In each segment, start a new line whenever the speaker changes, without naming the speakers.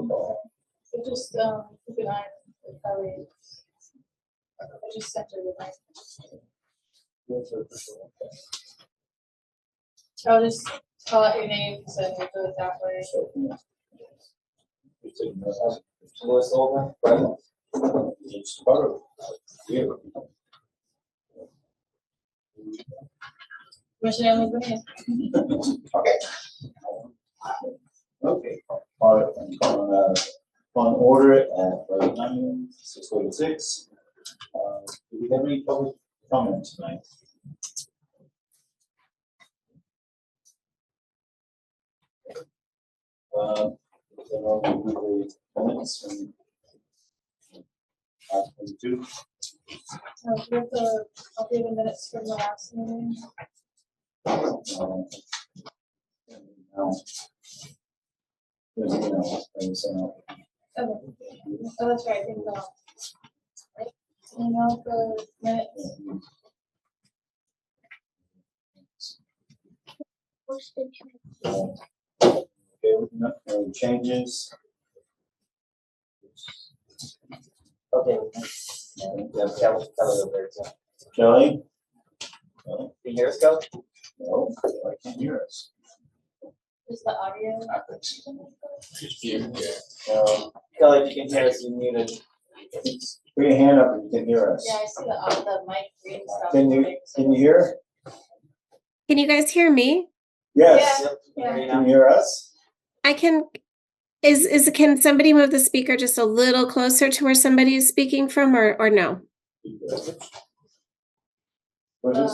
protocol.
So just keep an eye on the colleagues. I just sent her the link. I'll just call out your names and we'll do it that way.
What's over? It's part of you.
Commissioner Bonilla.
Okay. Okay. On order at 6:46. Do we have any public comment tonight? Then I'll do the minutes from last 22.
I'll do the minutes from the last meeting.
Now, there's an email that was sent out.
Oh, that's right. Right? Email for minutes.
Okay, no changes.
Okay.
Kelly? No,
Can you hear us, go?
no, I can't hear us.
Just the audio.
Kelly, if you can hear us, you're muted.
Put your hand up if you can hear us.
Yeah, I see the mic green stuff.
Can you hear?
Can you guys hear me?
Yes.
Yeah.
Can you hear us?
I can. Can somebody move the speaker just a little closer to where somebody is speaking from, or no?
What is,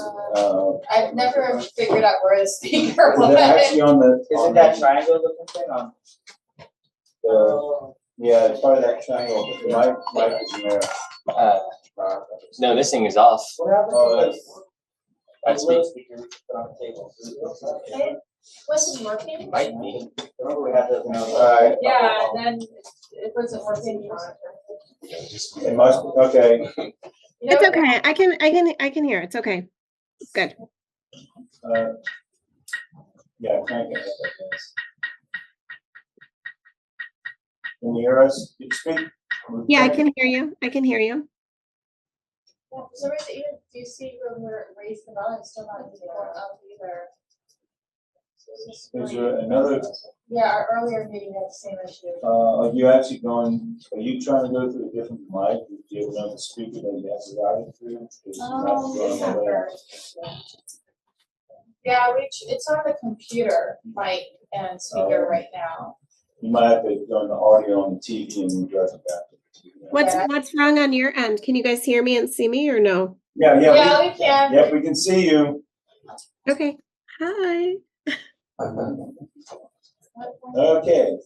I've never figured out where the speaker
is
was.
it actually on the?
Isn't that triangle looking thing on?
Yeah, it's part of that triangle, but the mic is in there.
No, this thing is off.
What happened
Oh,
to
that's-
that little speaker we put on the table?
It wasn't working.
Might be.
Remember we had those.
Alright.
Yeah, and then it wasn't working.
It must, okay.
You know
It's
what?
okay. I can hear. It's okay. Good.
Yeah, crank it. Can you hear us? Can you speak?
Yeah, I can hear you. I can hear you.
Yeah, for some reason, even do you see when we're raising the volume, it's still not going up either. So it's just
Is
really-
there another,
Yeah, our earlier meeting had the same issue.
are you actually going, are you trying to go through a different mic? Do you have another speaker that you have to route it through? Is it not going all the way out?
Yeah, it's on the computer mic and speaker right now.
You might have to go on the audio on the TV and you drive it back to the TV.
What's wrong on your end? Can you guys hear me and see me, or no?
Yeah,
Yeah, we can.
Yep, we can see you.
Okay. Hi.
Okay.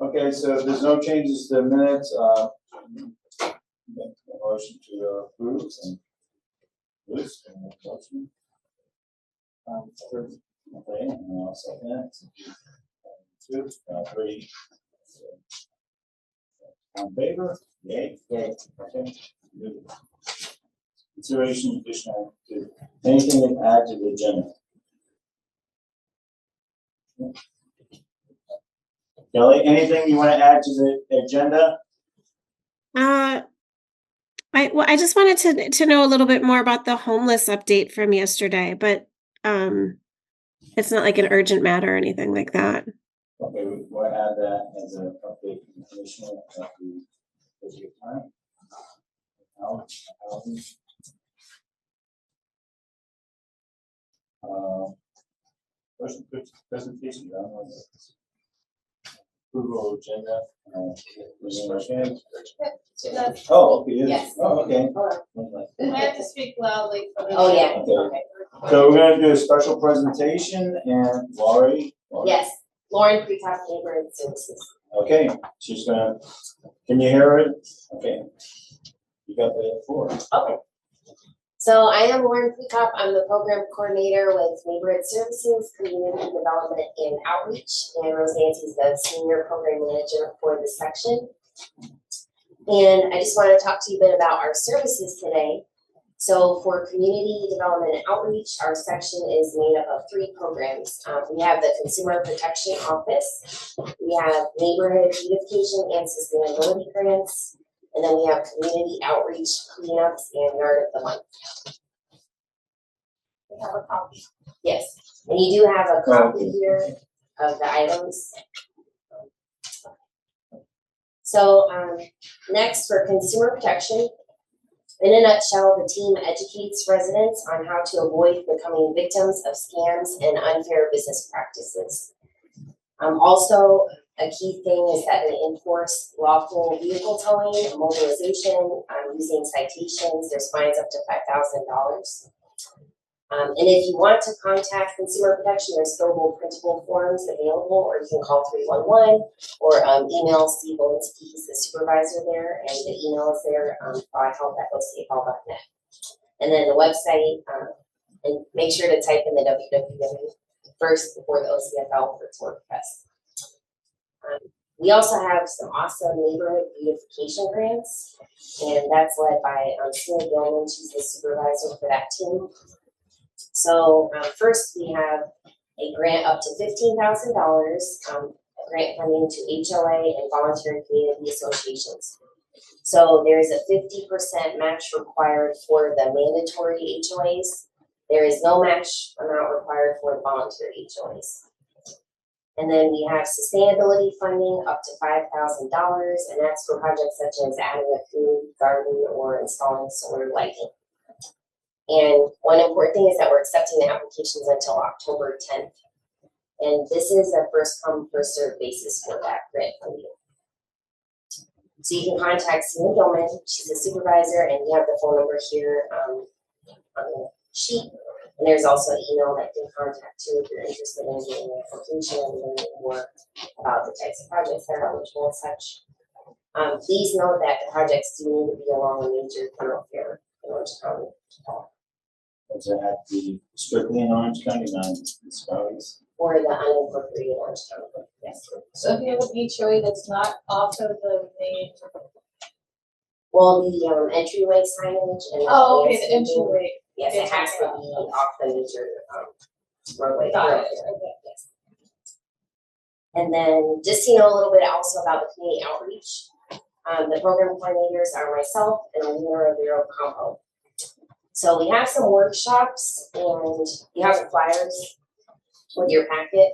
Okay, so if there's no changes to the minutes, make a motion to approve and Bruce, and a motion. Okay, and I'll second that. 2, 3. On favor? Yay.
Yay.
Okay. Good. Consideration additional to anything to add to the agenda. Kelly, anything you want to add to the agenda?
I just wanted to know a little bit more about the homeless update from yesterday, but it's not like an urgent matter or anything like that.
Okay, we'll add that as an update from the commissioner at the busy time. First presentation, I don't know. Approval agenda. Oh, okay.
Yes.
Oh, okay.
I have to speak loudly for the.
Oh, yeah.
Okay. So we're gonna do a special presentation and Laurie?
Yes, Lauren, Pre-Top Neighborhood Services.
Okay, she's gonna, can you hear it? Okay. You got the floor.
Okay. So I am Lauren Pre-Top. I'm the program coordinator with Neighborhood Services, Community Development and Outreach. And Rose Nancy's the senior program manager for this section. And I just want to talk to you a bit about our services today. So for community development and outreach, our section is made up of 3 programs. We have the Consumer Protection Office, we have Neighborhood Beautification and Sustainability Grants, and then we have Community Outreach Cleanups and Yard of the Month.
We have a copy.
Yes, and you do have a copy here of the items. So next for consumer protection, in a nutshell, the team educates residents on how to avoid becoming victims of scams and unfair business practices. Also, a key thing is that they enforce lawful vehicle towing, mobilization, using citations. There's fines up to $5,000. And if you want to contact Consumer Protection, there's fillable printable forms available, or you can call 311 or email Steve Olinsky, he's the supervisor there, and the email is there, help@ocfl.net. And then the website, and make sure to type in the www first before the OCFL for its WordPress. We also have some awesome neighborhood beautification grants, and that's led by Tina Gilman, she's the supervisor for that team. So first we have a grant up to $15,000, grant funding to HOA and voluntary community associations. So there's a 50% match required for the mandatory HOAs. There is no match amount required for the voluntary HOAs. And then we have sustainability funding up to $5,000, and that's for projects such as adding a food garden or installing solar lighting. And one important thing is that we're accepting the applications until October 10th. And this is a first come, first served basis for that grant funding. So you can contact Tina Gilman, she's the supervisor, and you have the phone number here on the sheet. And there's also an email that you can contact too if you're interested in getting an application and learning more about the types of projects that are eligible and such. Please note that the projects do need to be along a major thoroughfare in Orange County.
Does it have to be strictly in Orange County, not in municipalities?
Or the unincorporated Orange County, yes.
So if you have an HOA that's not off of the main.
Well, the entryway signage and.
Oh, okay, the
landscaping,
entryway.
Yes, it has to be off the major roadway.
Got it,
thoroughfare,
okay.
yes. And then just to know a little bit also about the community outreach, the program coordinators are myself and Alina Rivero Campo. So we have some workshops and you have the flyers with your packet.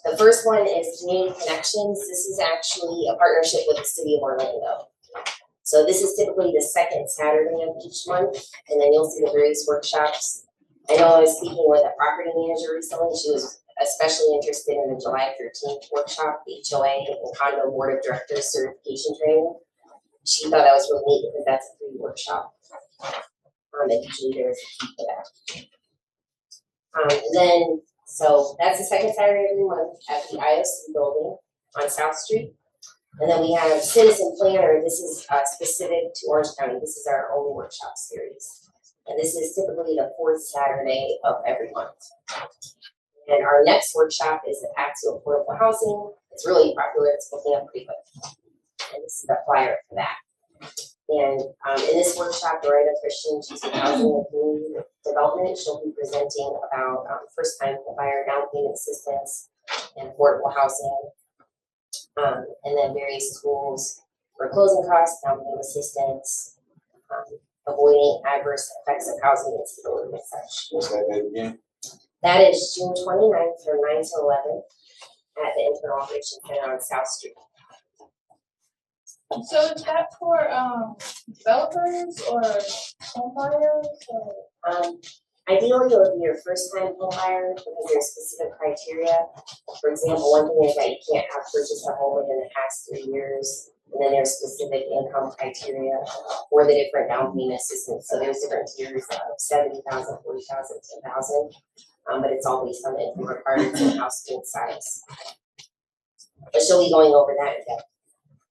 The first one is Community Connections. This is actually a partnership with the City of Orlando. So this is typically the second Saturday of each month, and then you'll see the various workshops. I know I was speaking with a property manager recently. She was especially interested in the July 13th workshop, the HOA and Condo Board of Directors Certification Training. She thought that was really neat because that's a free workshop. And usually there's a fee for that. And then, so that's the second Saturday of every month at the IOC building on South Street. And then we have Citizen Planner. This is specific to Orange County. This is our only workshop series. And this is typically the fourth Saturday of every month. And our next workshop is the Path to Affordable Housing. It's really popular. It's booking up pretty quick. And this is the flyer for that. And in this workshop, Loretta Christian, she's in Housing and Community Development. She'll be presenting about first-time homebuyer down payment assistance and affordable housing. And then various tools for closing costs, down payment assistance, avoiding adverse effects of housing instability and such.
What's that date again?
That is June 29th from 9 to 11 at the Internal Operations Center on South Street.
So is that for developers or home buyers or?
Ideally, it would be your first time home buyer because there's specific criteria. For example, one thing is that you can't have purchased a home within the past 3 years. And then there's specific income criteria for the different down payment assistance. So there's different tiers of 70,000, 40,000, 10,000. But it's all based on the income requirements and house unit size. But she'll be going over that in depth.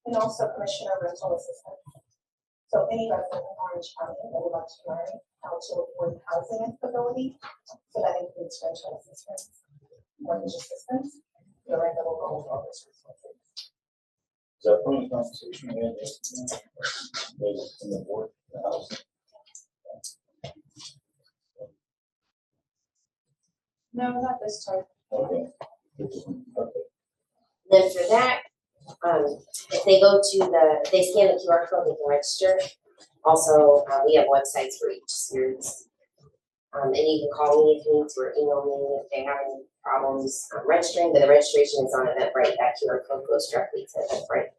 And also Commissioner rental assistance. So any resident in Orange County that would like to learn how to afford housing instability, so that includes rental assistance, mortgage assistance, the rent will go over all those resources.
Is that point of conversation we had in the board, the house?
No, not this time.
Okay. Okay.
Then for that, if they go to if they scan the QR code, they can register. Also, we have websites for each series. And you can call me if you need to, or email me if they have any problems registering, but the registration is on Eventbrite. That QR code goes directly to Eventbrite.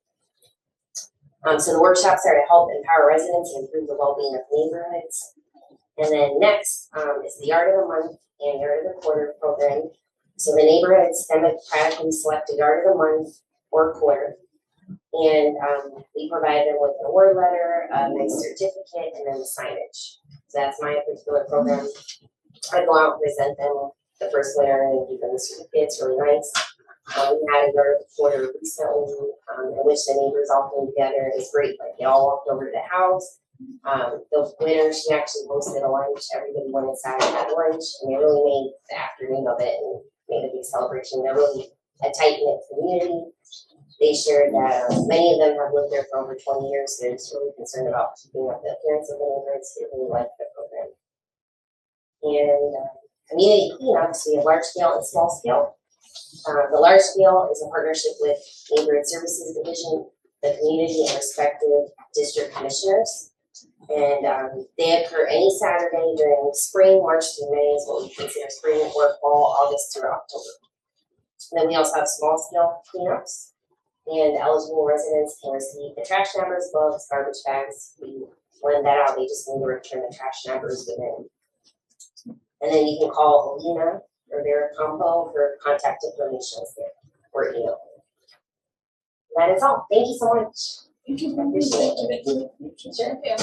So the workshops are to help empower residents and improve the well-being of neighborhoods. And then next is the Yard of the Month and Yard of the Quarter program. So the neighborhoods democratically select a Yard of the Month or quarter. And we provide them with an award letter, a nice certificate, and then the signage. So that's my particular program. I go out and present them the first winner and give them the certificate. It's really nice. We had a Yard of the Quarter recently in which the neighbors all came together. It was great. Like they all walked over to the house. The winner, she actually hosted a lunch. Everybody went inside and had lunch, and they really made the afternoon of it and made a big celebration. They're really a tight-knit community. They shared that many of them have lived there for over 20 years. They're just really concerned about keeping up the appearance of the neighborhoods. They really like the program. And community cleanups, we have large scale and small scale. The large scale is a partnership with Neighborhood Services Division, the community, and respective district commissioners. And they occur any Saturday during spring. March through May is what we consider spring, or fall, August through October. And then we also have small scale cleanups, and eligible residents can receive the trash numbers, gloves, garbage bags. We blend that out. They just need to return the trash numbers within. And then you can call Alina or their compo for contact information or email. That is all. Thank you so much. Appreciate it. Sure.
Yeah.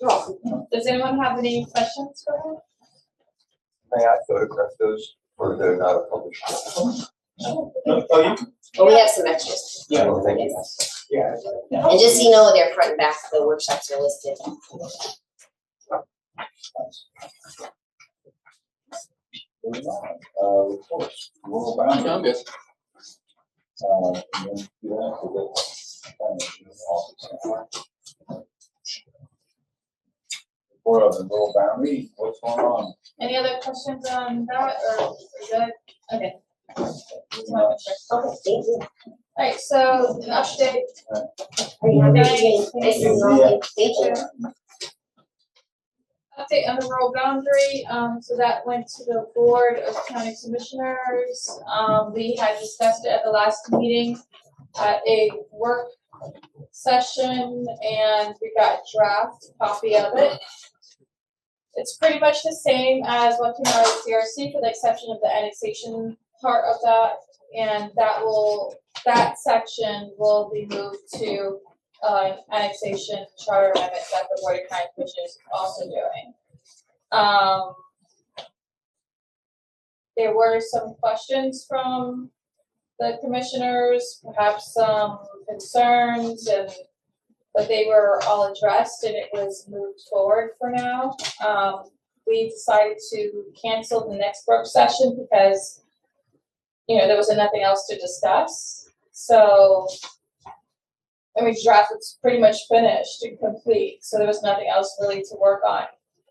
You're welcome.
Does anyone have any questions for her?
May I photograph those, or they're not a published?
Oh, you can.
But we have some extras.
Yeah.
Oh, thank you.
Yeah.
And just so you know, their front and back of the workshops are listed.
Reports. Rural boundary.
I'm good.
And then you have to report of the rural boundary. What's going on?
Any other questions on that, or we're good? Okay. Just wanna make sure.
Okay, thank you.
Alright, so an update.
Are you happy?
Nice.
Nice to meet you. Thank you.
Update on the rural boundary, so that went to the Board of County Commissioners. We had discussed it at the last meeting at a work session, and we got a draft copy of it. It's pretty much the same as what came out of CRC, for the exception of the annexation part of that, and that section will be moved to annexation charter amendment that the Board of County Commissioners is also doing. There were some questions from the commissioners, perhaps some concerns, but they were all addressed and it was moved forward for now. We decided to cancel the next work session because, there was nothing else to discuss. So, draft was pretty much finished and complete, so there was nothing else really to work on.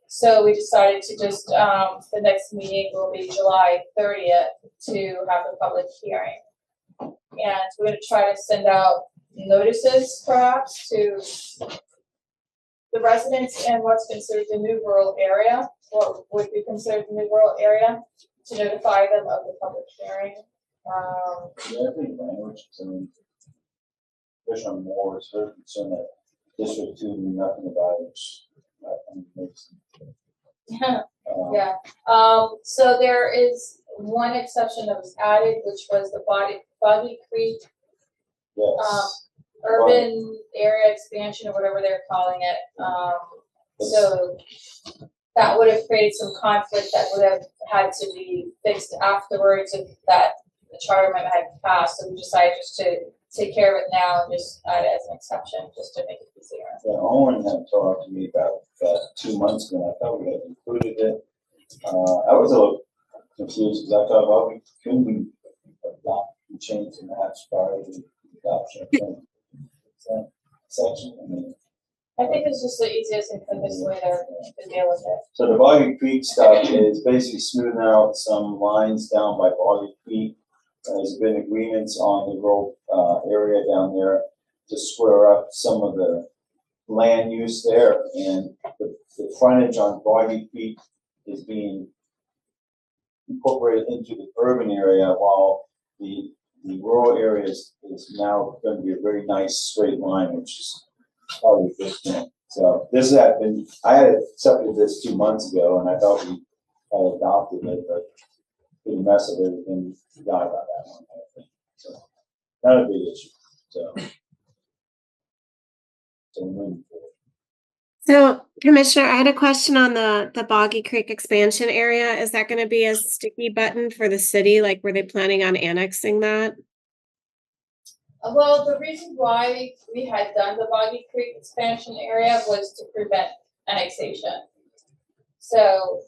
So we decided to just, the next meeting will be July 30th to have a public hearing. And we're gonna try to send out notices perhaps to the residents in what's considered the new rural area, what would be considered the new rural area, to notify them of the public hearing.
Yeah, I think language, Commissioner Moore is very concerned that District 2 knew nothing about it, which I think makes
Yeah. So there is one exception that was added, which was the Boggy Creek
Yes.
urban area expansion, or whatever they're calling it. So that would have created some conflict that would have had to be fixed afterwards if the charter amendment had passed. So we decided just to take care of it now and just add it as an exception, just to make it easier.
Yeah, Owen had talked to me about that 2 months ago. I thought we had included it. I was a little confused because I thought, well, we couldn't adopt the change in that prior to the adoption of that section.
I think it's just the easiest and quickest way to deal with it.
So the Boggy Creek stuff is basically smoothing out some lines down by Boggy Creek. There's been agreements on the rural area down there to square up some of the land use there, and the frontage on Boggy Creek is being incorporated into the urban area, while the rural area is now going to be a very nice straight line, which is probably a good thing. So this had been, I had accepted this 2 months ago, and I thought we had adopted it, but the mess of everything, forgot about that one, I think. So not a big issue. So we're moving forward.
So, Commissioner, I had a question on the Boggy Creek expansion area. Is that going to be a sticky button for the city? Like, were they planning on annexing that?
Well, the reason why we had done the Boggy Creek expansion area was to prevent annexation. So,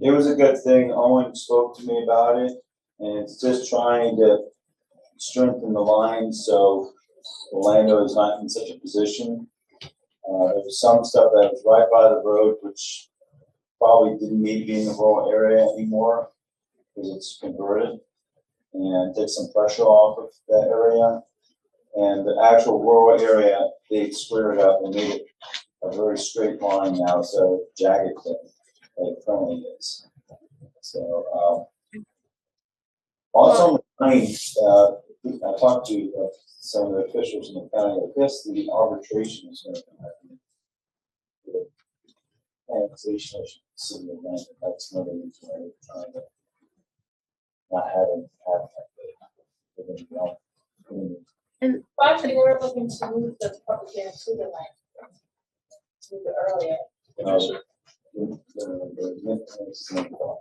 It was a good thing. Owen spoke to me about it, and it's just trying to strengthen the line so the landowner is not in such a position. There was some stuff that was right by the road, which probably didn't need to be in the rural area anymore because it's converted, and take some pressure off of that area. And the actual rural area, they squared up and made it a very straight line now, so jagged thing like it currently is. So also, I talked to some of the officials in the county. I guess the arbitration is going to happen. The annexation of the city of Atlanta. That's another reason why we're trying to not have
And
actually, we're looking to move the public hearing to the night, to the earlier.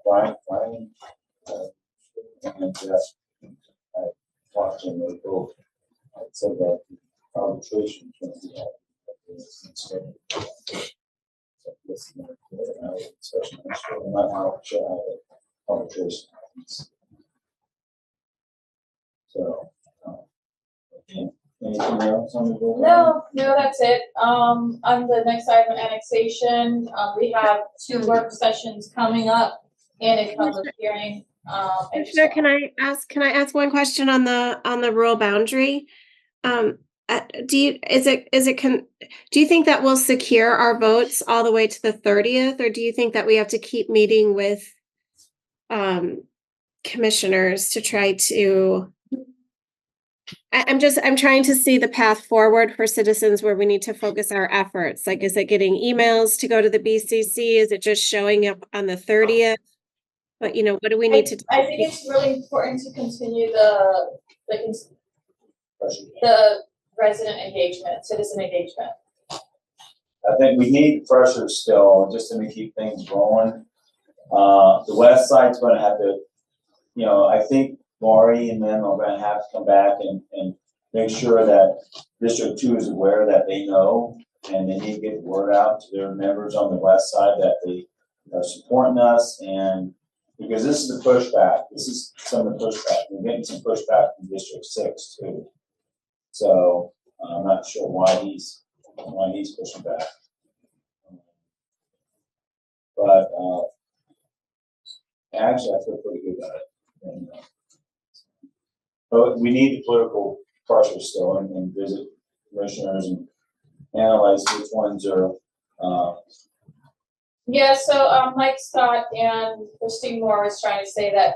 Brian, and I talked to him. They both said that the arbitration can be had. So this is not good. Now, especially not how arbitration happens. So, anything else on the board?
No, that's it. On the next item, annexation, we have 2 work sessions coming up and a public hearing.
Commissioner, can I ask one question on the rural boundary? Do you think that will secure our votes all the way to the 30th, or do you think that we have to keep meeting with commissioners to try to? I'm trying to see the path forward for citizens where we need to focus our efforts. Like, is it getting emails to go to the BCC? Is it just showing up on the 30th? But what do we need to do?
I think it's really important to continue the resident engagement, citizen engagement.
I think we need pressure still just to keep things going. The west side's going to have to, I think Laurie and them are going to have to come back and make sure that District 2 is aware that they know, and they need to get the word out to their members on the west side that they are supporting us. And because this is the pushback, this is some of the pushback. We're getting some pushback from District 6 too. So I'm not sure why he's pushing back. But actually, I feel pretty good about it. And, but we need the political pressure still, and visit commissioners and analyze which ones are.
Yeah, so Mike Scott and Christine Moore was trying to say that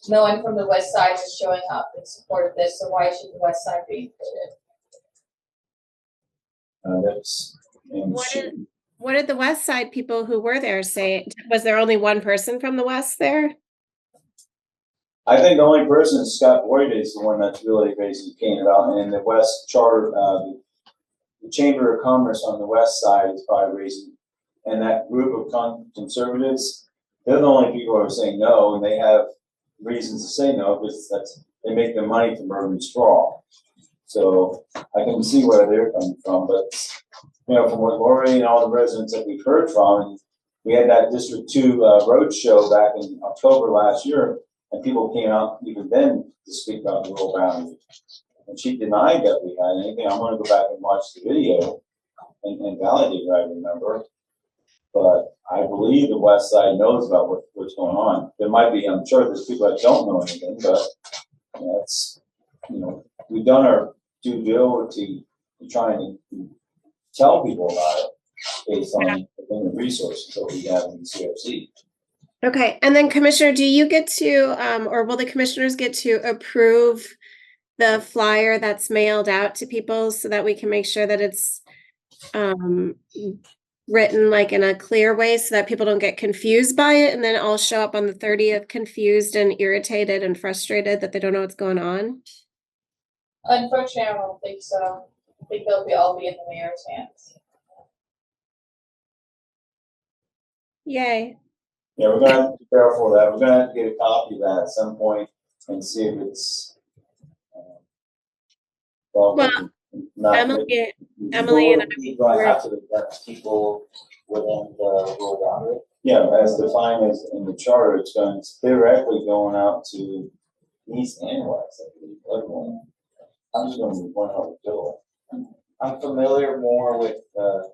no one from the west side is showing up in support of this, so why should the west side be included?
What did the west side people who were there say? Was there only one person from the west there?
I think the only person, Scott Boyd, is the one that's really basically came about, and the West Charter, the Chamber of Commerce on the west side is probably raising, and that group of conservatives, they're the only people who are saying no, and they have reasons to say no because they make their money from urban sprawl. So I can see where they're coming from, but from what Lori and all the residents that we've heard from, we had that District 2 road show back in October last year. And people came out even then to speak about the rural boundary. and she denied that we had anything. I'm gonna go back and watch the video and validate what I remember. But I believe the West Side knows about what's going on. There might be, I'm sure there's people that don't know anything, but that's, we've done our due diligence to try and tell people about it based on the resources that we have in the CRC.
Okay, and then Commissioner, do you get to, or will the commissioners get to approve the flyer that's mailed out to people so that we can make sure that it's written like in a clear way so that people don't get confused by it and then all show up on the 30th confused and irritated and frustrated that they don't know what's going on?
Unfortunately, I don't think so. I think they'll all be in the mayor's hands.
Yay.
Yeah, we're gonna have to be careful of that. We're gonna have to get a copy of that at some point and see if it's
Well,
not.
Emily and I
Going after the people within the rural boundary.
Yeah, as defined as in the charter, it's going, theoretically going out to east and west, I believe, everyone. I'm just gonna point out the bill.
I'm familiar more with, on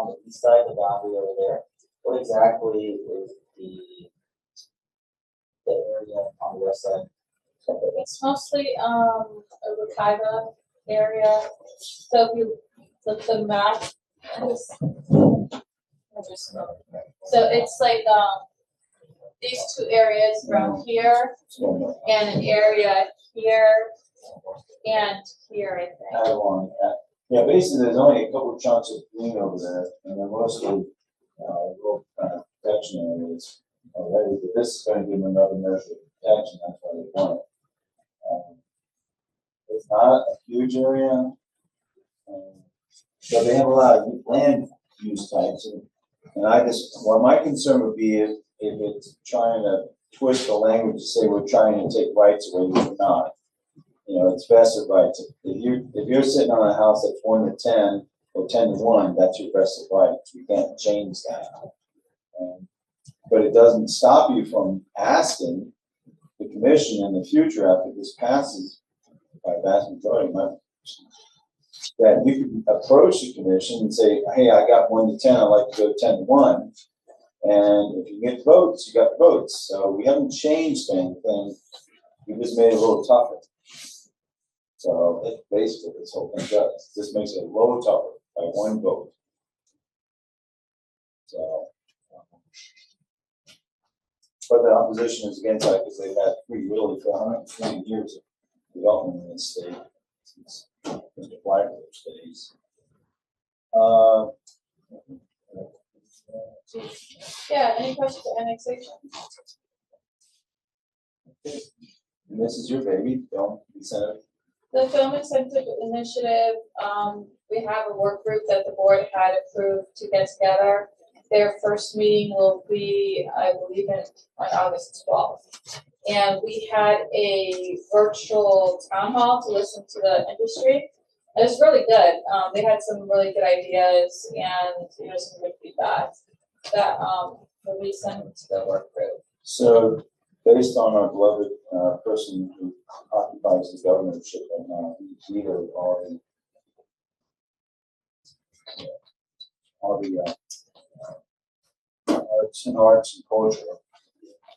the east side, the boundary over there. What exactly is the area on the west side?
It's mostly a Wekiva area. So if you look at the map, so it's like these two areas around here and an area here and here, I think.
Along that. Yeah, basically, there's only a couple of chunks of green over there, and they're mostly rural protection areas already. But this is going to give them another measure of protection. That's why they want it. It's not a huge area, so they have a lot of land use types. And I just, well, my concern would be if it's trying to twist the language to say we're trying to take rights away, we're not. It's vested rights. If you're sitting on a house that's 1 to 10 or 10 to 1, that's your vested rights. You can't change that. But it doesn't stop you from asking the commission in the future after this passes by vast majority, that you can approach the commission and say, hey, I got 1 to 10, I'd like to go 10 to 1. And if you get votes, you got votes. So we haven't changed anything. We just made it a little tougher. So that's basically what this whole thing does. This makes it a little tougher by 1 vote. So, but the opposition is against that because they've had free will for 120 years of development in this state since Mr. Flagler's days.
Yeah, any questions on annexation?
And this is your baby, don't be sad.
The Film Incentive Initiative, we have a work group that the board had approved to get together. Their first meeting will be, I believe, on August 12th. And we had a virtual town hall to listen to the industry. It was really good. They had some really good ideas and some good feedback that we sent to the work group.
So, based on our beloved person who occupies the governorship right now, he's either all the arts and culture.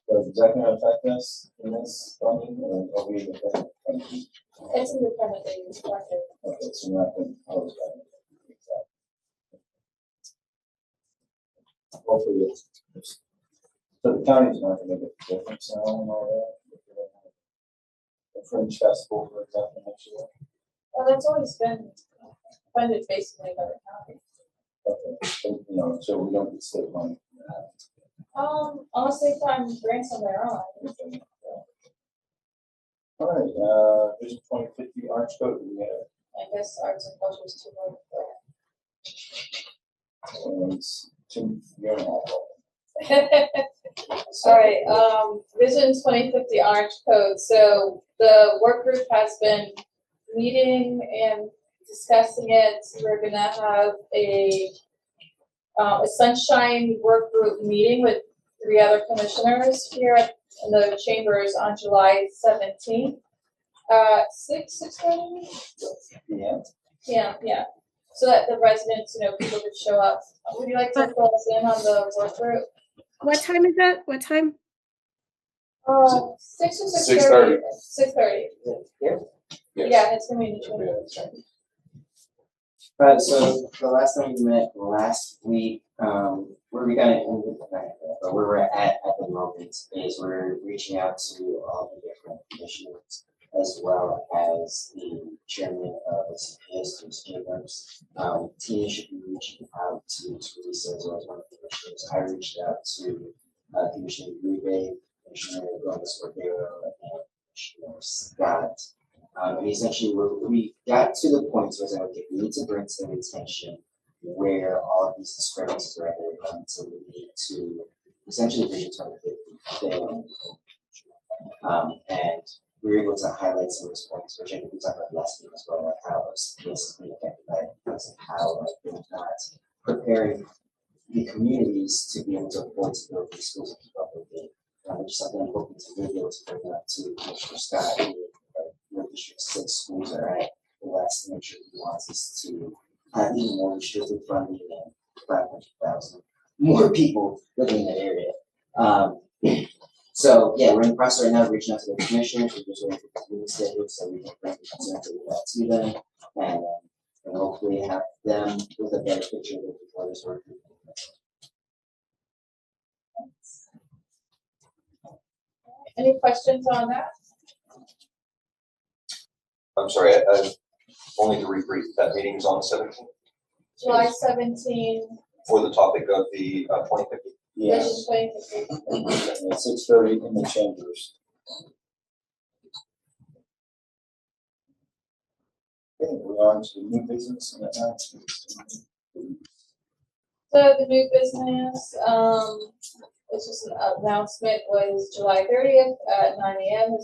Is that going to affect us in this funding, or are we independent?
It's independently constructed.
Okay, so we're not going to oppose that. Hopefully, so the county's not going to make a difference now and all that. The Fringe Festival, for example, next year.
Well, that's always been funded basically by the county.
Okay, so we don't get state money.
Unless they find grants on their own.
All right, Vision 2050 Orange Code, we have.
I guess arts and culture is too low for
It's 2 years and a half.
All right, Vision 2050 Orange Code. So the work group has been meeting and discussing it. We're gonna have a sunshine work group meeting with 3 other commissioners here in the chambers on July 17th. six thirty?
Yeah.
Yeah. So that the residents, people could show up. Would you like to fill us in on the work group?
What time is that? What time?
6 or 6:30? 6:30.
Here?
Yeah, it's gonna be in the training.
Right, so the last time we met last week, where we got into but where we're at the moment is we're reaching out to all the different commissioners as well as the chairman of the CPS, Bruce Jacobs. Tina should be reaching out to Teresa as well as one of the commissioners. I reached out to Commissioner Uribe, Commissioner Gomez Cordero, and Commissioner Scott. And essentially, we got to the point where saying, okay, we need to bring to their attention where all of these discrepancies are at, so we need to essentially Vision 2050 fail. And we were able to highlight some of those points, which I think we talked about last week as well, like how this is being affected by it, because of how they're not preparing the communities to be able to afford to build these schools and keep up with it. Which is something I'm hoping to really be able to bring up to Commissioner Scott. Where District 6 schools are at, the last measure he wants us to have even more restricted funding and 500,000 more people living in that area. So yeah, we're in the process right now of reaching out to the commissioners. We're just waiting for the meeting schedule so we can bring the concerns that we have to them and hopefully have them with a better picture of it before this work.
Any questions on that?
I'm sorry, only to rebrief, that meeting is on the 17th
July 17,
for the topic of the 2050.
Yes.
Vision 2050.
At 6:30 in the chambers. Okay, we're on to the new business and announcements.
So the new business, it's just an announcement, was July 30th at 9 a.m.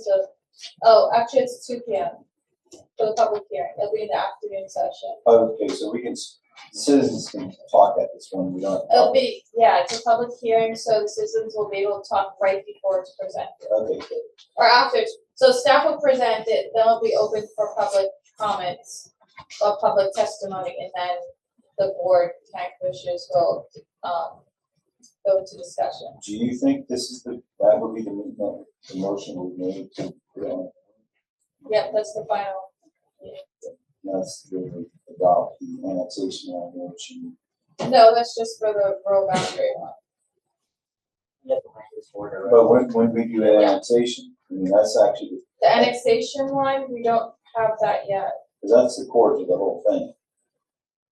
Actually it's 2 p.m. for the public hearing. It'll be in the afternoon session.
Okay, so citizens can talk at this one, we don't.
It's a public hearing, so the citizens will be able to talk right before it's presented.
Okay, good.
Or after, so staff will present it, then it'll be open for public comments or public testimony, and then the board, county commissioners will, go into discussion.
Do you think this is that would be the motion we made to,
Yep, that's the final.
that's the adopt the annexation motion?
No, that's just for the rural boundary one.
But when we do annexation, I mean, that's actually,
The annexation one, we don't have that yet.
because that's the core to the whole thing.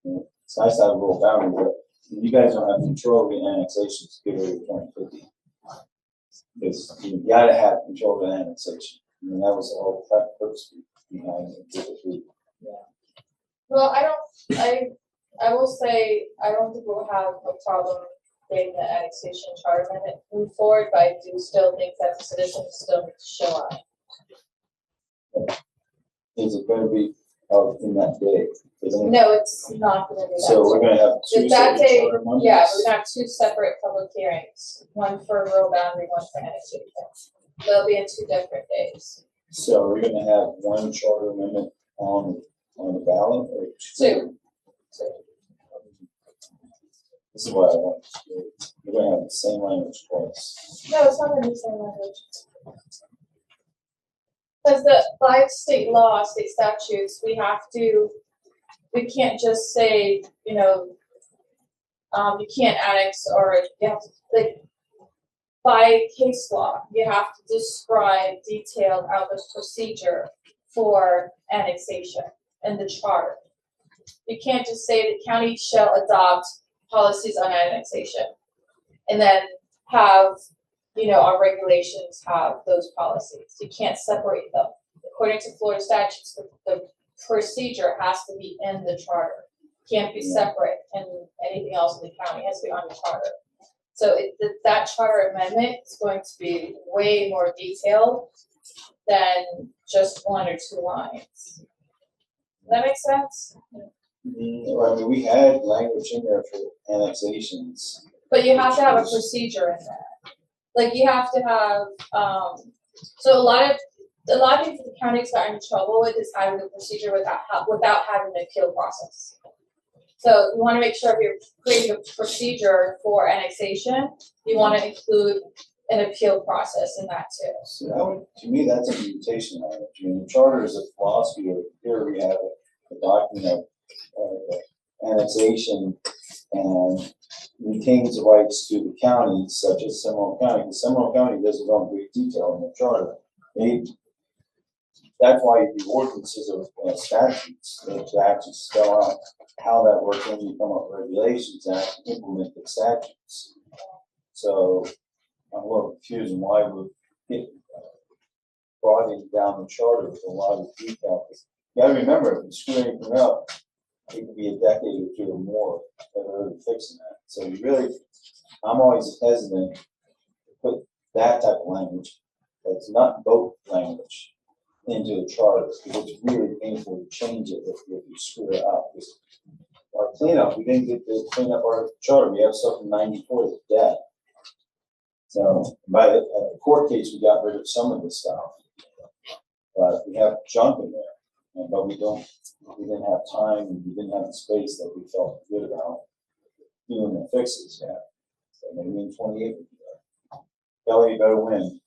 You know, it's nice to have a rural boundary, but you guys don't have control of the annexations, get rid of 2050. Because you gotta have control of the annexation. I mean, that was the whole purpose behind it.
Well, I will say, I don't think we'll have a problem getting the annexation charter amendment move forward, but I do still think that the citizens still need to show up.
Is it gonna be in that day?
No, it's not gonna be that.
So we're gonna have two
That
separate
day,
charter amendments?
yeah, we're gonna have two separate public hearings, one for rural boundary, one for annexation. They'll be in 2 different days.
So we're gonna have one charter amendment on the ballot or
2.
This is what I want. We're gonna have the same language twice.
No, it's not gonna be the same language. Because by state law, state statutes, we can't just say, you can't annex, or you have to, by case law, you have to describe detailed out this procedure for annexation in the charter. You can't just say the county shall adopt policies on annexation and then have, our regulations have those policies. You can't separate them. According to Florida statutes, the procedure has to be in the charter. Can't be separate, and anything else in the county has to be on the charter. So that charter amendment is going to be way more detailed than just 1 or 2 lines. Does that make sense?
Well, I mean, we had language in there for annexations.
But you have to have a procedure in there. You have to have, so a lot of a lot of things the county's gotten in trouble with is having a procedure without having an appeal process. So you wanna make sure if you're creating a procedure for annexation, you wanna include an appeal process in that too.
So that would, to me, that's a mutation on it. I mean, the charter is a philosophy of, here we have a document of annexation and retains the rights to the county, such as Seminole County, because Seminole County doesn't go in great detail in the charter. That's why the ordinances of statutes, they actually spell out how that works when you come up with regulations and actually implement the statutes. So I'm a little confused on why we're getting broadening down the charter with a lot of detail. You gotta remember, if you screw anything up, it could be a decade or two or more that are really fixing that. So you really, I'm always hesitant to put that type of language, that's not boat language, into the charter, because it's really painful to change it if you screw it up. Because our cleanup, we didn't get to clean up our charter, we have stuff from '94 that's dead. So by the court case, we got rid of some of the stuff, but we have junk in there, but we didn't have time, and we didn't have the space that we felt good about doing the fixes yet. So maybe in 28 we do that. Kelly, you better win.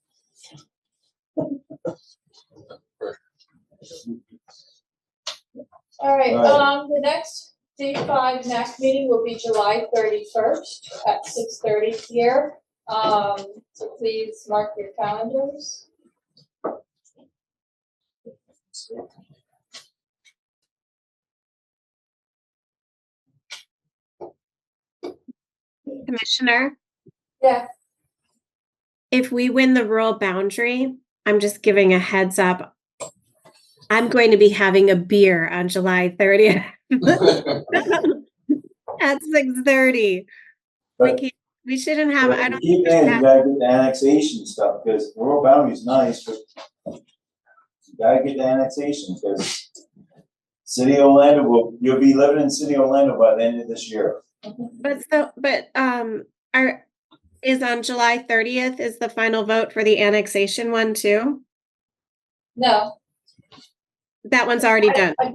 All right,
Right.
the next D5 NAC meeting will be July 31st at 6:30 here. So please mark your calendars.
Commissioner,
Yeah,
if we win the rural boundary, I'm just giving a heads up. I'm going to be having a beer on July 30th at 6:30.
But-
We shouldn't have, I don't
Keep
think we should
in, you
have,
gotta get the annexation stuff, because rural boundary is nice, but you gotta get the annexation, because City of Orlando you'll be living in City of Orlando by the end of this year.
is on July 30th is the final vote for the annexation one too?
no,
That one's already done.
I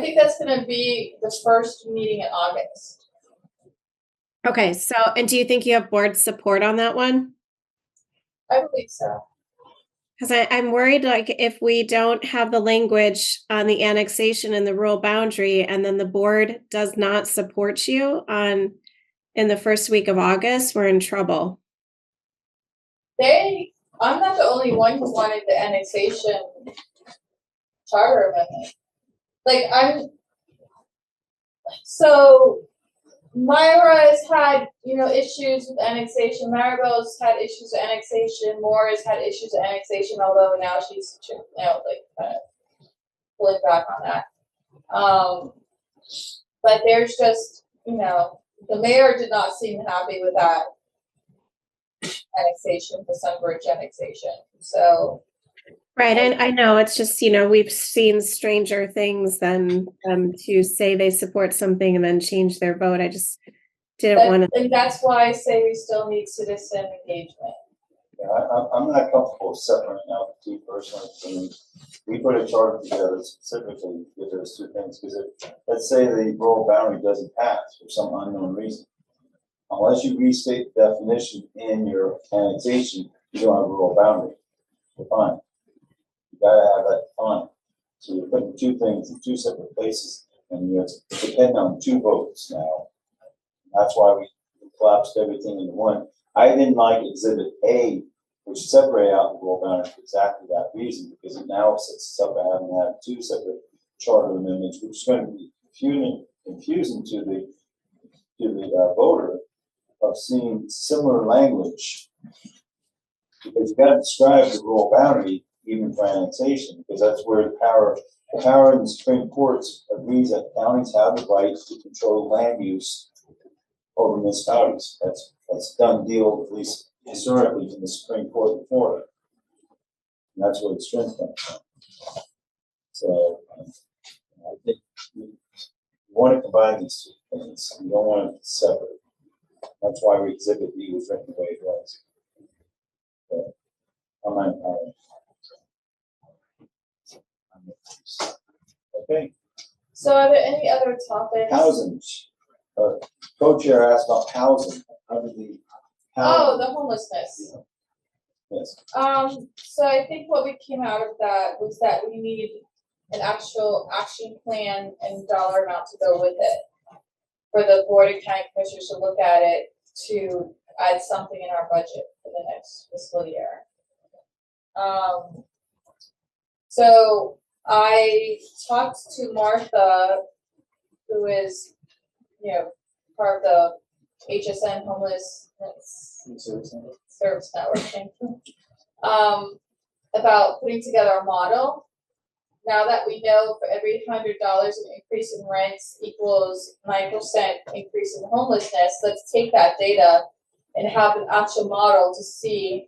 think that's gonna be the first meeting in August.
Okay, so, and do you think you have board support on that one?
I believe so.
Because I'm worried, like, if we don't have the language on the annexation and the rural boundary, and then the board does not support you in the first week of August, we're in trouble.
I'm not the only one who wanted the annexation charter amendment. So Myra's had, issues with annexation, Maribel's had issues with annexation, Mora's had issues with annexation, although now she's, kind of pulling back on that. But there's just, the mayor did not seem happy with that annexation, the Sunbridge annexation, so.
Right, and I know it's just, we've seen stranger things than to say they support something and then change their vote. I just didn't want to.
And that's why I say we still need citizen engagement.
Yeah, I'm not comfortable separating out the two personally. I mean, we put a charter together specifically with those two things, because let's say the rural boundary doesn't pass for some unknown reason. Unless you restate the definition in your annexation, you don't have a rural boundary. You're fine. You gotta have that defined. So you're putting two things in two separate places, and you're depending on two votes now. That's why we collapsed everything into one. I didn't like Exhibit A, which separated out the rural boundary for exactly that reason, because it now sets us up to having to have two separate charter amendments, which is going to be confusing to the voter of seeing similar language. Because you got to describe the rural boundary even for annexation, because that's where the power in the Supreme Court agrees that counties have the right to control land use over municipalities. That's done deal, at least historically, in the Supreme Court in Florida. And that's where the strength comes from. So I think we want to combine these two things. We don't want to separate. That's why we Exhibit B was written the way it was. But, Okay,
So are there any other topics?
housing. Co-chair asked about housing. How did the?
Oh, the homelessness.
Yes.
So I think what we came out of that was that we need an actual action plan and dollar amount to go with it. For the board and county commissioners to look at it to add something in our budget for the next fiscal year. So I talked to Martha, who is, part of the HSN homelessness service network, thank you. About putting together a model. Now that we know for every $100 an increase in rents equals 9% increase in homelessness, let's take that data and have an actual model to see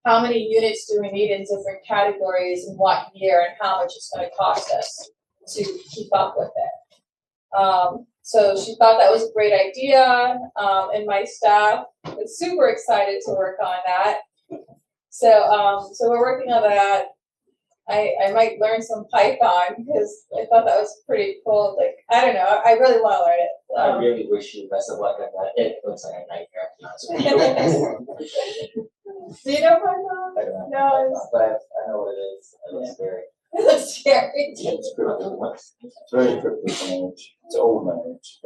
how many units do we need in different categories in what year and how much it's gonna cost us to keep up with it. So she thought that was a great idea, and my staff was super excited to work on that. So we're working on that. I might learn some Python because I thought that was pretty cool. Like, I don't know, I really want to learn it.
I really wish you best of luck at that. It looks like a nightmare, to be honest with you.
Do you know Python?
I don't know,
No,
but I know what it is. It looks scary.
it looks scary.
It's crypto. It's very crypto language. It's old language.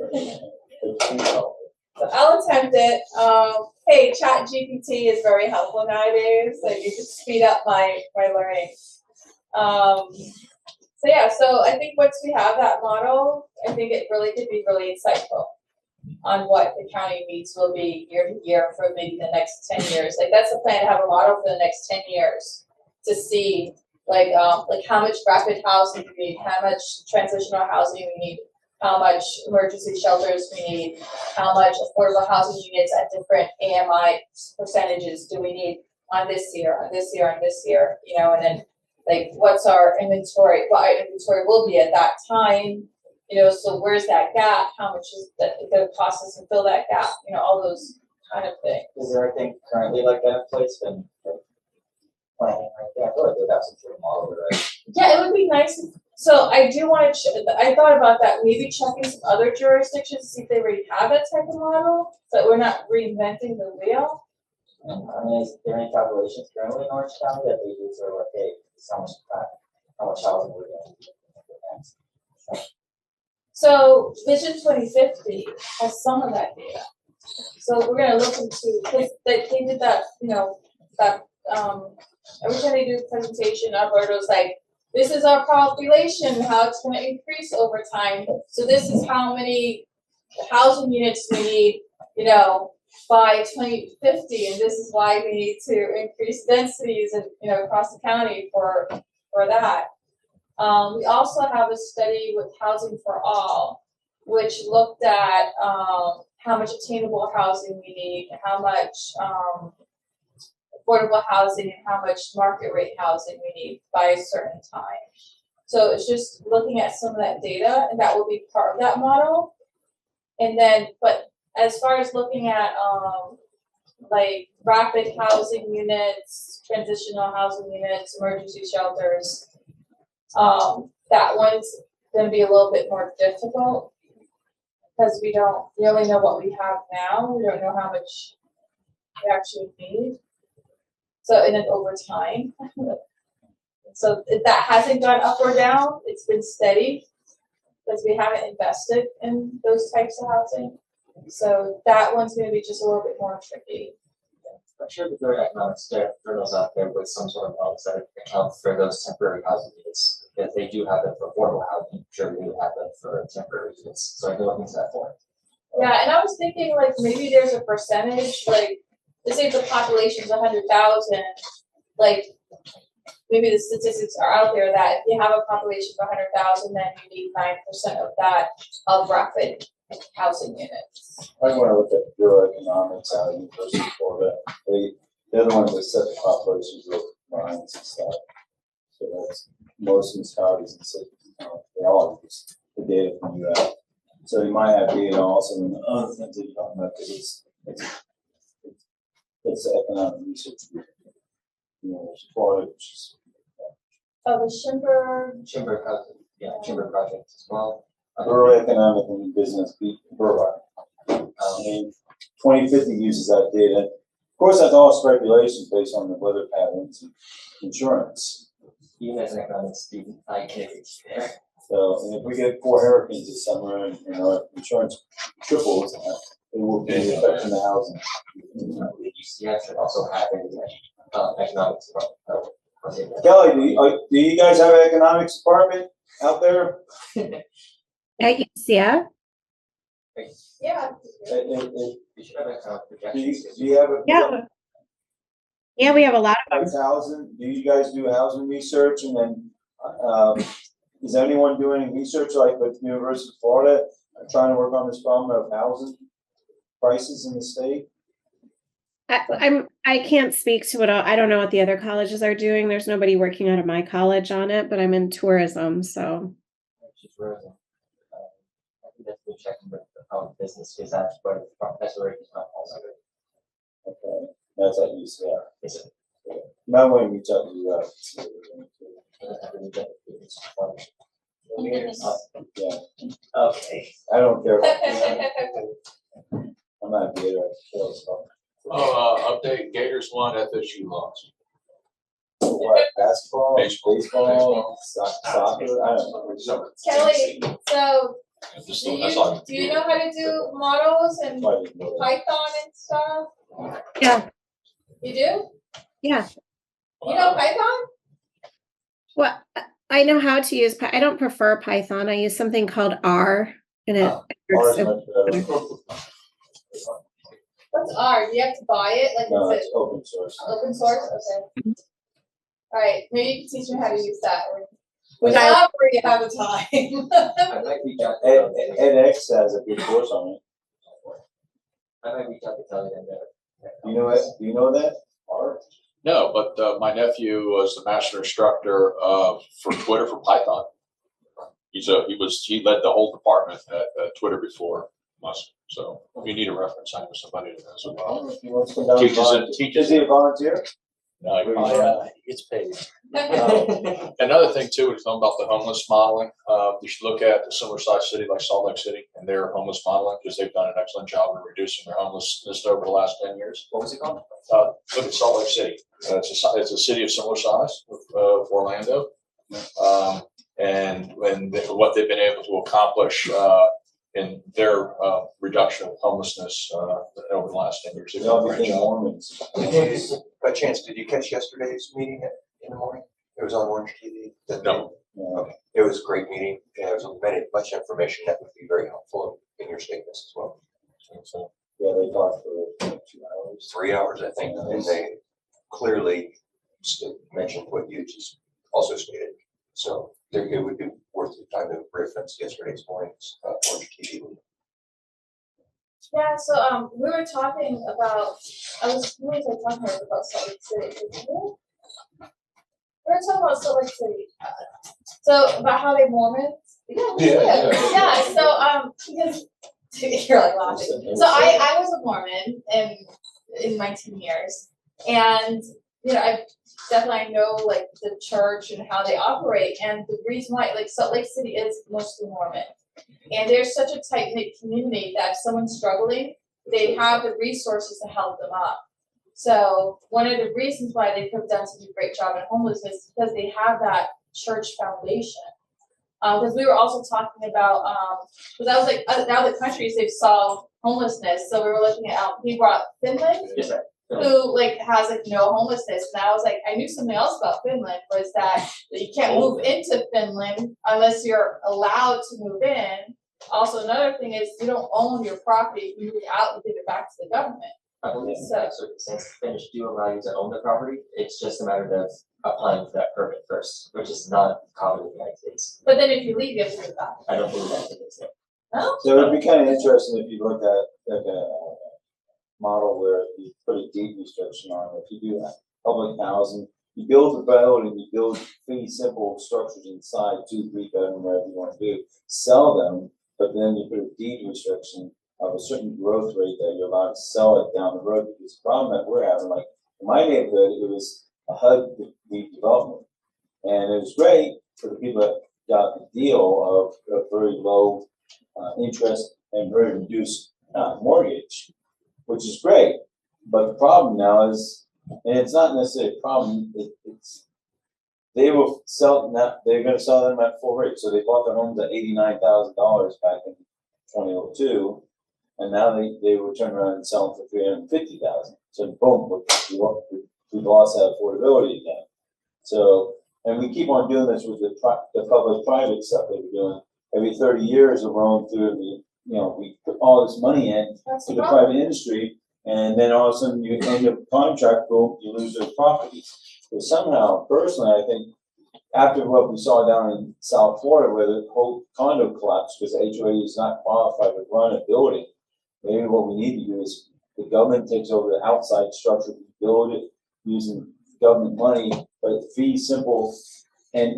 So I'll attempt it. Hey, Chat GPT is very helpful nowadays. Like, you can speed up my learning. So yeah, so I think once we have that model, I think it really could be really insightful on what the county needs will be year to year for maybe the next 10 years. Like, that's the plan, to have a model for the next 10 years to see like how much rapid housing we need, how much transitional housing we need, how much emergency shelters we need, how much affordable housing units at different AMI percentages do we need on this year, on this year, on this year, and then like what's our inventory, what our inventory will be at that time, so where's that gap, how much is that gonna cost us to fill that gap, all those kind of things.
Is there anything currently like that in place and planning like that? I feel like they'd have some sort of model, right?
Yeah, it would be nice. So I do want to, I thought about that, maybe checking some other jurisdictions to see if they already have that type of model, so that we're not reinventing the wheel.
I mean, is there any calculations currently in Orange County that they do sort of like, hey, this is how much housing we're going to do?
So Vision 2050 has some of that data. So we're gonna look into, because they did that, every time they do a presentation, Alberto's like, this is our population, how it's gonna increase over time. So this is how many housing units we need, by 2050, and this is why we need to increase densities and, across the county for that. We also have a study with Housing for All, which looked at how much attainable housing we need, how much affordable housing, and how much market rate housing we need by a certain time. So it's just looking at some of that data, and that will be part of that model. And then, but as far as looking at like rapid housing units, transitional housing units, emergency shelters, that one's gonna be a little bit more difficult because we don't really know what we have now. We don't know how much we actually need. So, and then over time. So if that hasn't gone up or down, it's been steady because we haven't invested in those types of housing. So that one's gonna be just a little bit more tricky.
I'm sure that there are economic journals out there with some sort of models that account for those temporary housing units. If they do have them for affordable housing, I'm sure we would have them for temporary units. So I can look into that for.
Yeah, and I was thinking like maybe there's a percentage, like let's say if the population's 100,000, like maybe the statistics are out there that if you have a population of 100,000, then you need 9% of that of rapid housing units.
I want to look at Bureau of Economics out of University of Florida. They're the ones that set the population growth lines and stuff. So that's most municipalities and cities, they all use the data from UF. So you might have data also in other things that you're talking about, because it's economic research group. Florida, which is
Oh, the Shimper,
Chamber housing, yeah, chamber projects as well.
Rural economic and business, borough. I mean, 2050 uses that data. Of course, that's all speculation based on the weather patterns and insurance.
Even as an economic student, I can reach there.
So, and if we get 4 hurricanes this summer and our insurance triples, it will be affecting the housing.
The UCF should also have an economics department.
Kelly, do you guys have an economics department out there?
At UCF?
yeah.
We should have economic
Do
projections.
you have a?
Yeah. Yeah, we have a lot of them.
Like housing, do you guys do housing research, and then, is anyone doing research like with the University of Florida, trying to work on this problem of housing prices in the state?
I can't speak to it all. I don't know what the other colleges are doing. There's nobody working out of my college on it, but I'm in tourism, so.
She's frozen. I think that's the checking with the business, because that's where it's not also.
Okay, that's at UCF.
Is it?
Now when we reach out to you, yeah,
Okay.
I don't care. I'm not good at sales stuff.
Update, Gators won, FSU lost.
What, basketball,
Baseball.
baseball, soccer, I don't know.
Kelly, so
Just,
do
that's all.
you know how to do models and
I didn't know that.
Python and stuff?
Yeah,
You do?
yeah.
You know Python?
Well, I know how to use, I don't prefer Python. I use something called R and it
Ours
works.
is much better.
What's R? Do you have to buy it? Like,
No,
is
it's
it
open source.
open source? Okay. Alright, maybe you can teach me how to use that.
Which I-
Whenever you have the time.
I might reach out to
edX has a good course on it.
I might reach out to Kelly and
Do you know it? Do you know that? Art?
No, but my nephew was the master instructor for Twitter for Python. He led the whole department at Twitter before us. So we need a reference. I know somebody that knows about it.
He wants to come down and
Teaches
Is he a
it.
volunteer?
No, it's paid. Another thing too is talking about the homeless modeling. You should look at a similar sized city like Salt Lake City and their homeless modeling, because they've done an excellent job in reducing their homelessness over the last 10 years.
what was it called?
Look at Salt Lake City. It's a city of similar size of Orlando. And what they've been able to accomplish in their reduction of homelessness over the last 10 years. They've
They
done a
all
great
became
job.
Mormons.
By chance, did you catch yesterday's meeting in the morning? It was on Orange TV.
No.
Yeah.
It was a great meeting. And there was much information that would be very helpful in your statements as well.
So,
Yeah, they talked for 2 hours.
3 hours, I think, and they clearly mentioned what you just also stated. So it would be worth the time to reference yesterday's morning's Orange TV.
Yeah, so we were talking about, who was I talking about Salt Lake City? We were talking about Salt Lake City. So about how they Mormons. Yeah, so because you're like laughing. So I was a Mormon in my teen years, and I definitely know like the church and how they operate, and the reason why like Salt Lake City is mostly Mormon. And there's such a tight-knit community that if someone's struggling, they have the resources to help them up. So one of the reasons why they could have done such a great job in homelessness is because they have that church foundation. Because we were also talking about, because I was like, now the countries they've solved homelessness. So we were looking at, he brought Finland,
Yes, sir.
who like has like no homelessness. And I was like, I knew something else about Finland was that you can't move into Finland unless you're allowed to move in. Also, another thing is you don't own your property. You move out and give it back to the government.
I believe in that circumstance, the Finnish do allow you to own the property. It's just a matter of applying for that permit first, which is not common in the United States.
But then if you leave, you have to give it back.
I don't believe that is it.
No?
So it'd be kind of interesting if you look at like a model where you put a deed restriction on it. If you do public housing, you build a building, you build pretty simple structures inside, 2, 3 bedroom, whatever you want to do, sell them, but then you put a deed restriction of a certain growth rate that you're allowed to sell it down the road. Because the problem that we're having, like in my neighborhood, it was a HUD redevelopment. And it was great for the people that got the deal of a very low interest and very reduced mortgage, which is great. But the problem now is, and it's not necessarily a problem, it's they will sell now. They're going to sell them at full rate. So they bought their homes at $89,000 back in 2002, and now they will turn around and sell them for $350,000. So boom, we lost that affordability again. So, and we keep on doing this with the public-private stuff that we're doing. Every 30 years, we're rolling through we put all this money in to the private industry, and then all of a sudden you end up contract, boom, you lose your properties. So somehow, personally, I think after what we saw down in South Florida, where the whole condo collapsed because the HOA is not qualified to run a building, maybe what we need to do is the government takes over the outside structure, build it using government money, but fee simple, and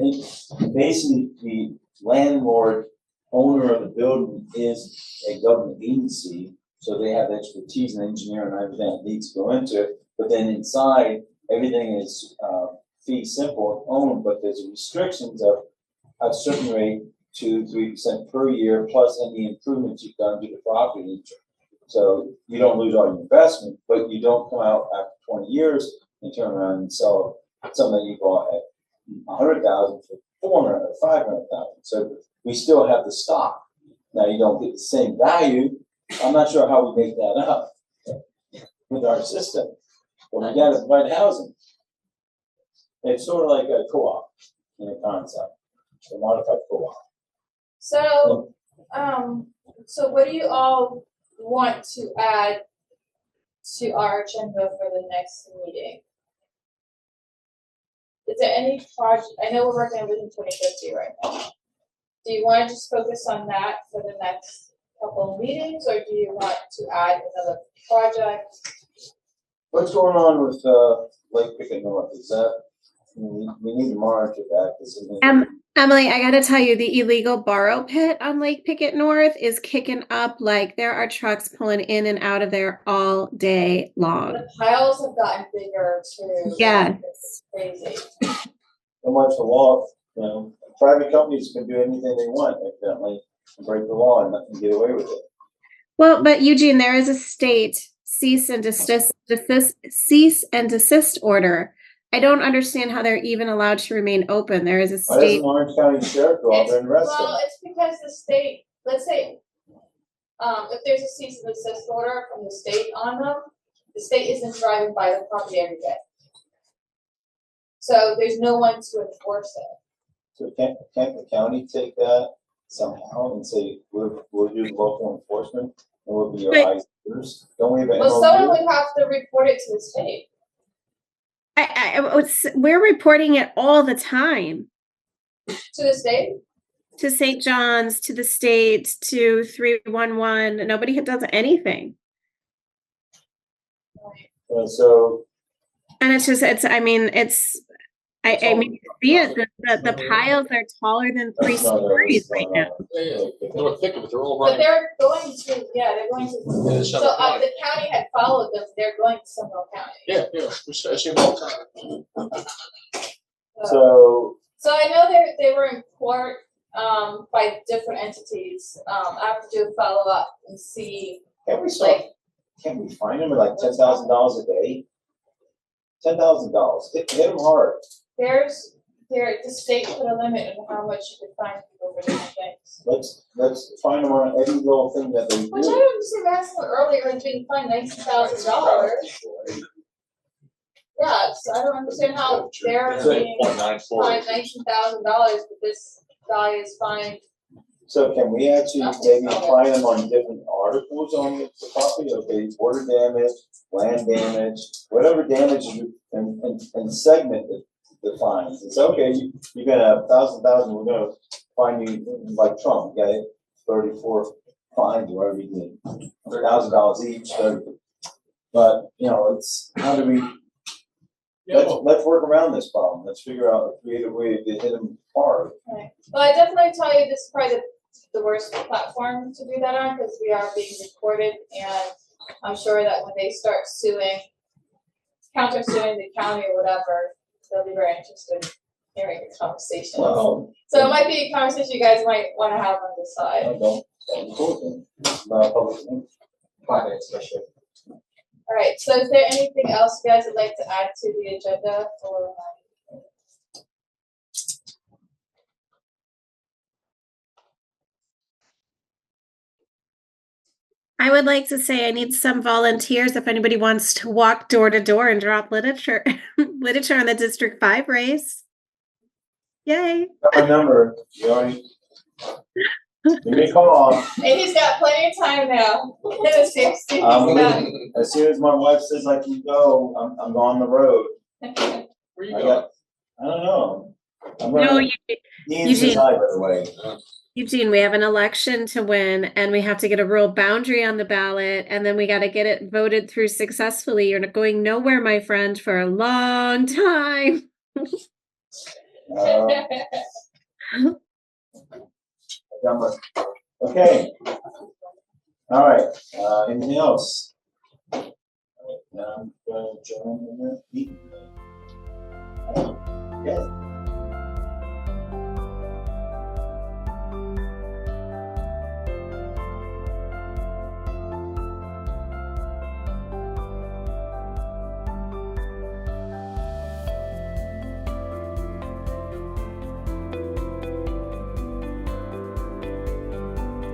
basically the landlord owner of the building is a government agency, so they have expertise and engineering and everything that needs to go into it. But then inside, everything is fee simple owned, but there's restrictions of a certain rate, 2-3% per year, plus any improvements you've done to the property. So you don't lose all your investment, but you don't come out after 20 years and turn around and sell something you bought at 100,000 for 400 or 500,000. So we still have the stock. Now you don't get the same value. I'm not sure how we make that up with our system. But we got to provide housing. It's sort of like a co-op in a concept, a modified co-op.
So, so what do you all want to add to our agenda for the next meeting? Is there any project? I know we're working on Vision 2050 right now. Do you want to just focus on that for the next couple of meetings, or do you want to add another project?
What's going on with Lake Pickett North? Is that we need to monitor that?
Emily, I gotta tell you, the illegal borrow pit on Lake Pickett North is kicking up. Like there are trucks pulling in and out of there all day long.
The piles have gotten bigger too.
Yeah,
it's crazy.
So much the law. Private companies can do anything they want, evidently, and break the law and get away with it.
Well, but Eugene, there is a state cease and desist order. I don't understand how they're even allowed to remain open. There is a
Why doesn't
state.
Orange County Sheriff go out there and arrest them?
Well, it's because the state, let's say, if there's a cease and desist order from the state on them, the state isn't driving by the property every day. So there's no one to enforce it.
So can't the county take that somehow and say, we'll do local enforcement and we'll be your eyes and ears? Don't we have an
Well,
MOU?
someone would have to report it to the state.
We're reporting it all the time.
To the state?
To St. John's, to the state, to 311. Nobody does anything.
And so.
And it's just, I mean, you see it, the piles are taller than 3 stories right now.
Yeah, North Thicket, but they're all
But
running.
they're going to, they're going to,
Yeah,
so the county had followed them, they're going to Seminole County.
Yeah, I see them all the time.
So
I know they were in court, by different entities, I have to do a follow-up and see,
can we find them at like $10,000 a day? $10,000. Hit them hard.
the state put a limit on how much you could fine people for different things.
Let's find them on every little thing that they do.
Which I don't understand, asking earlier and being fined $19,000. Yeah, so I don't understand how they're being fined $19,000, but this guy is fined.
So can we actually maybe find them on different articles on the property? Okay, water damage, land damage, whatever damage and segment the fines. It's okay, you're gonna have 1,000, we're gonna fine you like Trump, you got 34 fines, whatever you did, $100,000 each. But it's how do we? Let's work around this problem. Let's figure out a creative way to hit them hard.
Right. Well, I definitely tell you this is probably the worst platform to do that on because we are being recorded, and I'm sure that when they start suing, counter suing the county or whatever, they'll be very interested hearing the conversations.
Well,
So it might be a conversation you guys might wanna have on the
I
side.
don't report them. It's not a public thing.
5 minutes, Commissioner.
Alright, so is there anything else you guys would like to add to the agenda or?
I would like to say I need some volunteers if anybody wants to walk door to door and drop literature, literature on the District 5 race. Yay.
Got my number, you already. Give me a call.
And he's got plenty of time now. As soon
as my wife says I can go, I'm on the road.
Where you
I
going?
I don't know. I'm
No,
gonna, Ian says hi, by the way.
Eugene, we have an election to win and we have to get a rural boundary on the ballot and then we got to get it voted through successfully. You're not going nowhere, my friend, for a long time.
Okay. All right, anything else? Now I'm gonna join the meeting. Okay.